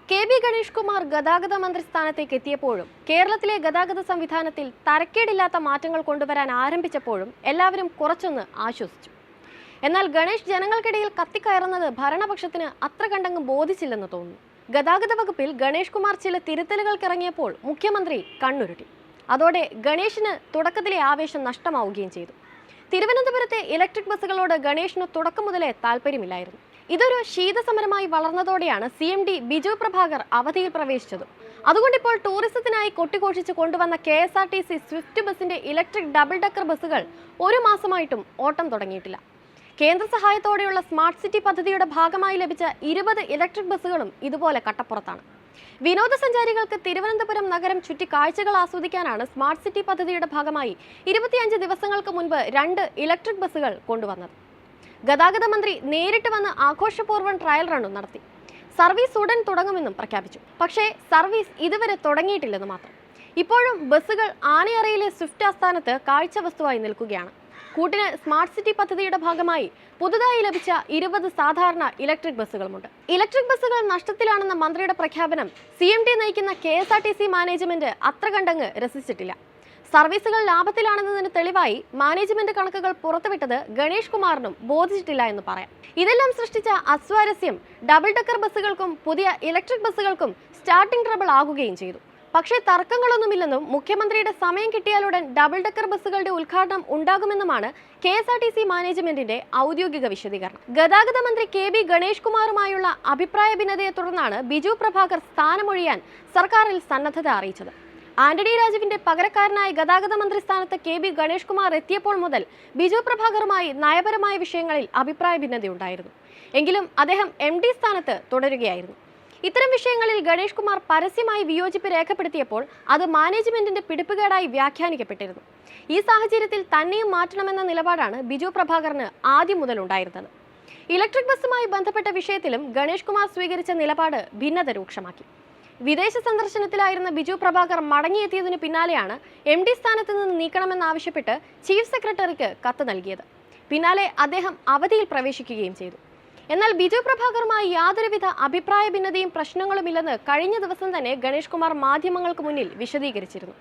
KB. Ganesh Kumar ഗതാഗത മന്ത്രി സ്ഥാനത്തേക്ക് എത്തിയപ്പോഴും കേരളത്തിലെ ഗതാഗത സംവിധാനത്തിൽ തരക്കേടില്ലാത്ത മാറ്റങ്ങൾ കൊണ്ടുവരാൻ ആരംഭിച്ചപ്പോഴും എല്ലാവരും കുറച്ചൊന്ന് ആശ്വസിച്ചു. എന്നാൽ ഗണേഷ് ജനങ്ങൾക്കിടയിൽ കത്തിക്കയറുന്നത് ഭരണപക്ഷത്തിന് അത്ര കണ്ടങ്ങ് ബോധിച്ചില്ലെന്ന് തോന്നുന്നു. ഗതാഗത വകുപ്പിൽ ഗണേഷ് കുമാർ ചില തിരുത്തലുകൾക്കിറങ്ങിയപ്പോൾ മുഖ്യമന്ത്രി കണ്ണുരുട്ടി. അതോടെ ഗണേഷിന് തുടക്കത്തിലെ ആവേശം നഷ്ടമാവുകയും ചെയ്തു. തിരുവനന്തപുരത്തെ ഇലക്ട്രിക് ബസ്സുകളോട് ഗണേഷിന് തുടക്കം മുതലേ താല്പര്യമില്ലായിരുന്നു. ഇതൊരു ശീതസമരമായി വളർന്നതോടെയാണ് CMD ബിജു പ്രഭാകർ അവധിയിൽ പ്രവേശിച്ചത്. അതുകൊണ്ടിപ്പോൾ ടൂറിസത്തിനായി കൊട്ടിഘോഷിച്ച് കൊണ്ടുവന്ന KSRTC സ്വിഫ്റ്റ് ബസിന്റെ ഇലക്ട്രിക് ഡബിൾ ഡെക്കർ ബസ്സുകൾ ഒരു മാസമായിട്ടും ഓട്ടം തുടങ്ങിയിട്ടില്ല. കേന്ദ്ര സഹായത്തോടെയുള്ള സ്മാർട്ട് സിറ്റി പദ്ധതിയുടെ ഭാഗമായി ലഭിച്ച 20 ഇലക്ട്രിക് ബസ്സുകളും ഇതുപോലെ കട്ടപ്പുറത്താണ്. വിനോദസഞ്ചാരികൾക്ക് തിരുവനന്തപുരം നഗരം ചുറ്റി കാഴ്ചകൾ ആസ്വദിക്കാനാണ് സ്മാർട്ട് സിറ്റി പദ്ധതിയുടെ ഭാഗമായി 25 ദിവസങ്ങൾക്ക് മുൻപ് 2 ഇലക്ട്രിക് ബസ്സുകൾ കൊണ്ടുവന്നത്. ഗതാഗത മന്ത്രി നേരിട്ട് വന്ന് ആഘോഷപൂർവ്വം ട്രയൽ റണ്ണും നടത്തി. സർവീസ് ഉടൻ തുടങ്ങുമെന്നും പ്രഖ്യാപിച്ചു. പക്ഷേ സർവീസ് ഇതുവരെ തുടങ്ങിയിട്ടില്ലെന്ന് മാത്രം. ഇപ്പോഴും ബസ്സുകൾ ആനയറയിലെ സ്വിഫ്റ്റ് ആസ്ഥാനത്ത് കാഴ്ച വസ്തുവായി നിൽക്കുകയാണ്. കൂട്ടിന് സ്മാർട്ട് സിറ്റി പദ്ധതിയുടെ ഭാഗമായി പുതുതായി ലഭിച്ച 20 സാധാരണ ഇലക്ട്രിക് ബസ്സുകളുമുണ്ട്. ഇലക്ട്രിക് ബസ്സുകൾ നഷ്ടത്തിലാണെന്ന മന്ത്രിയുടെ പ്രഖ്യാപനം CMD നയിക്കുന്ന KSRTC മാനേജ്മെന്റ് അത്ര കണ്ടങ്ങ് രസിച്ചിട്ടില്ല. സർവീസുകൾ ലാഭത്തിലാണെന്നതിന് തെളിവായി മാനേജ്മെന്റ് കണക്കുകൾ പുറത്തുവിട്ടത് ഗണേഷ് കുമാറിനും ബോധിച്ചിട്ടില്ല എന്ന് പറയാം. ഇതെല്ലാം സൃഷ്ടിച്ച അസ്വാരസ്യം ഡബിൾ ഡെക്കർ ബസ്സുകൾക്കും പുതിയ ഇലക്ട്രിക് ബസ്സുകൾക്കും സ്റ്റാർട്ടിംഗ് ട്രബിൾ ആകുകയും ചെയ്തു. പക്ഷേ തർക്കങ്ങളൊന്നുമില്ലെന്നും മുഖ്യമന്ത്രിയുടെ സമയം കിട്ടിയാലുടൻ ഡബിൾ ഡെക്കർ ബസ്സുകളുടെ ഉദ്ഘാടനം ഉണ്ടാകുമെന്നുമാണ് KSRTC മാനേജ്മെന്റിന്റെ ഔദ്യോഗിക വിശദീകരണം. ഗതാഗത മന്ത്രി കെ.ബി. ഗണേഷ് കുമാറുമായുള്ള അഭിപ്രായ ഭിന്നതയെ തുടർന്നാണ് ബിജു പ്രഭാകർ സ്ഥാനമൊഴിയാൻ സർക്കാരിൽ സന്നദ്ധത അറിയിച്ചത്. ആന്റണി രാജുവിന്റെ പകരക്കാരനായി ഗതാഗത മന്ത്രി സ്ഥാനത്ത് കെ.ബി. ഗണേഷ് കുമാർ എത്തിയപ്പോൾ മുതൽ ബിജു പ്രഭാകറുമായി നയപരമായ വിഷയങ്ങളിൽ അഭിപ്രായ ഭിന്നതയുണ്ടായിരുന്നു. എങ്കിലും അദ്ദേഹം MD സ്ഥാനത്ത് തുടരുകയായിരുന്നു. ഇത്തരം വിഷയങ്ങളിൽ ഗണേഷ് കുമാർ പരസ്യമായി വിയോജിപ്പ് രേഖപ്പെടുത്തിയപ്പോൾ അത് മാനേജ്മെന്റിന്റെ പിടിപ്പുകേടായി വ്യാഖ്യാനിക്കപ്പെട്ടിരുന്നു. ഈ സാഹചര്യത്തിൽ തന്നെയും മാറ്റണമെന്ന നിലപാടാണ് ബിജു പ്രഭാകറിന് ആദ്യം മുതൽ ഉണ്ടായിരുന്നത്. ഇലക്ട്രിക് ബസ്സുമായി ബന്ധപ്പെട്ട വിഷയത്തിലും ഗണേഷ് കുമാർ സ്വീകരിച്ച നിലപാട് ഭിന്നത രൂക്ഷമാക്കി. വിദേശ സന്ദർശനത്തിലായിരുന്ന ബിജു പ്രഭാകർ മടങ്ങിയെത്തിയതിനു പിന്നാലെയാണ് MD സ്ഥാനത്ത് നിന്ന് നീക്കണമെന്നാവശ്യപ്പെട്ട് ചീഫ് സെക്രട്ടറിക്ക് കത്ത് നൽകിയത്. പിന്നാലെ അദ്ദേഹം അവധിയിൽ പ്രവേശിക്കുകയും ചെയ്തു. എന്നാൽ ബിജു പ്രഭാകറുമായി യാതൊരുവിധ അഭിപ്രായ ഭിന്നതയും പ്രശ്നങ്ങളുമില്ലെന്ന് കഴിഞ്ഞ ദിവസം തന്നെ ഗണേഷ് കുമാർ മാധ്യമങ്ങൾക്ക് മുന്നിൽ വിശദീകരിച്ചിരുന്നു.